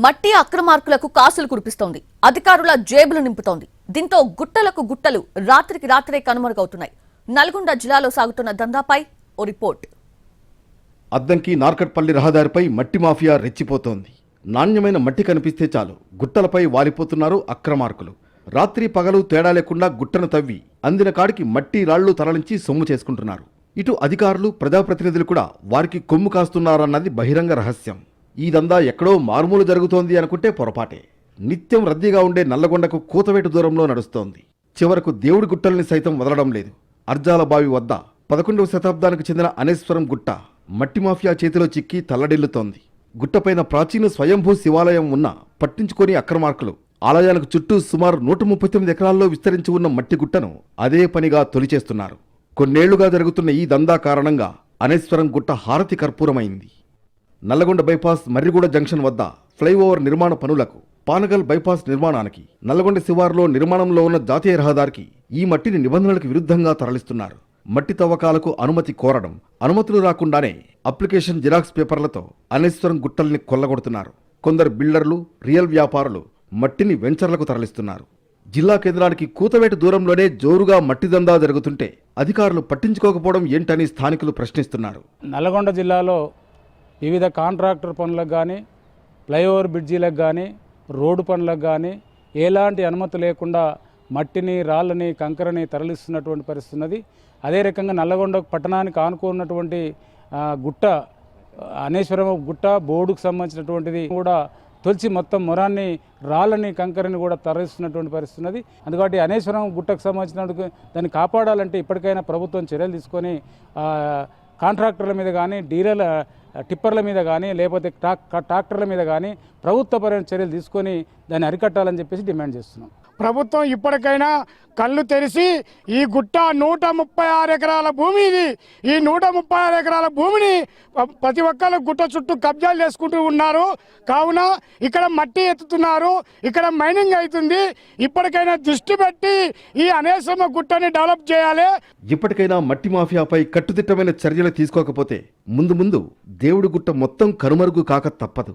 మట్టి అక్రమార్కులకు కాసులు కురిపిస్తోంది. అధికారుల జేబులు నింపుతోంది. దీంతో గుట్టలకు గుట్టలు రాత్రికి రాత్రే కనుమరుగవుతున్నాయి. నల్గొండ జిల్లాలో సాగుతున్న దందాపై ఓ రిపోర్ట్. అద్దంకి నార్కట్పల్లి రహదారిపై మట్టి మాఫియా రెచ్చిపోతోంది. నాణ్యమైన మట్టి కనిపిస్తే చాలు గుట్టలపై వాలిపోతున్నారు అక్రమార్కులు. రాత్రి పగలు తేడా లేకుండా గుట్టను తవ్వి అందిన కాడికి మట్టి రాళ్లు తరలించి సొమ్ము చేసుకుంటున్నారు. ఇటు అధికారులు ప్రజాప్రతినిధులు కూడా వారికి కొమ్ము కాస్తున్నారన్నది బహిరంగ రహస్యం. ఈ దందా ఎక్కడో మారుమూలు జరుగుతోంది అనుకుంటే పొరపాటే. నిత్యం రద్దీగా ఉండే నల్లగొండకు కూతవేటు దూరంలో నడుస్తోంది. చివరకు దేవుడి గుట్టల్ని సైతం వదలడం లేదు. అర్జాల బావి వద్ద 11వ శతాబ్దానికి చెందిన అనేశ్వరం గుట్ట మట్టి మాఫియా చేతిలో చిక్కి తల్లడిల్లుతోంది. గుట్టపైన ప్రాచీన స్వయంభూ శివాలయం ఉన్న పట్టించుకొని అక్రమార్కులు ఆలయానికి చుట్టూ సుమారు 139 ఎకరాల్లో విస్తరించి ఉన్న మట్టి గుట్టను అదే పనిగా తొలిచేస్తున్నారు. కొన్నేళ్లుగా జరుగుతున్న ఈ దందా కారణంగా అనేశ్వరం గుట్ట హారతి కర్పూరమైంది. నల్లగొండ బైపాస్ మర్రిగూడ జంక్షన్ వద్ద ఫ్లైఓవర్ నిర్మాణ పనులకు, పానగల్ బైపాస్ నిర్మాణానికి, నల్లగొండ శివారులో నిర్మాణంలో ఉన్న జాతీయ రహదారికి ఈ మట్టిని నిబంధనలకు విరుద్ధంగా తరలిస్తున్నారు. మట్టి తవ్వకాలకు అనుమతి కోరడం, అనుమతులు రాకుండానే అప్లికేషన్ జిరాక్స్ పేపర్లతో అనేశ్వరం గుట్టల్ని కొల్లగొడుతున్నారు. కొందరు బిల్డర్లు, రియల్ వ్యాపారులు మట్టిని వెంచర్లకు తరలిస్తున్నారు. జిల్లా కేంద్రానికి కూతవేటు దూరంలోనే జోరుగా మట్టి దందా జరుగుతుంటే అధికారులు పట్టించుకోకపోవడం ఏంటని స్థానికులు ప్రశ్నిస్తున్నారు. నల్లగొండ జిల్లాలో వివిధ కాంట్రాక్టర్ పనులకు కానీ, ఫ్లైఓవర్ బ్రిడ్జీలకు కానీ, రోడ్డు పనులకు కానీ ఎలాంటి అనుమతి లేకుండా మట్టిని, రాళ్ళని, కంకరని తరలిస్తున్నటువంటి పరిస్థితి ఉన్నది. అదే రకంగా నల్లగొండ పట్టణానికి ఆనుకున్నటువంటి గుట్ట, అనేశ్వరం గుట్ట బోర్డుకు సంబంధించినటువంటిది కూడా తొలిచి మొత్తం మొరాన్ని, రాళ్ళని, కంకరని కూడా తరలిస్తున్నటువంటి పరిస్థితి ఉన్నది. అందుకని అనేశ్వరం గుట్టకు సంబంధించిన దాన్ని కాపాడాలంటే ఇప్పటికైనా ప్రభుత్వం చర్యలు తీసుకొని కాంట్రాక్టర్ల మీద కానీ, డీలర్ల టిప్పర్ల మీద కానీ, లేకపోతే ట్రాక్టర్ల మీద కానీ ప్రభుత్వపరమైన చర్యలు తీసుకొని దాన్ని అరికట్టాలని చెప్పేసి డిమాండ్ చేస్తున్నాం. ప్రభుత్వం ఇప్పటికైనా కళ్ళు తెరిచి ఈ గుట్ట 136 ఎకరాల భూమి ఇది. ఈ 136 ఎకరాల భూమిని ప్రతి ఒక్కరు గుట్ట చుట్టూ కబ్జాలు చేసుకుంటూ ఉన్నారు. కావున ఇక్కడ మట్టి ఎత్తుతున్నారు, ఇక్కడ మైనింగ్ అవుతుంది. ఇప్పటికైనా దృష్టి పెట్టి ఈ అనేశ్వరం గుట్టని డెవలప్ చేయాలి. ఇప్పటికైనా మట్టి మాఫియాపై కట్టుదిట్టమైన చర్యలు తీసుకోకపోతే ముందు ముందు దేవుడి గుట్ట మొత్తం కనుమరుగు కాక తప్పదు.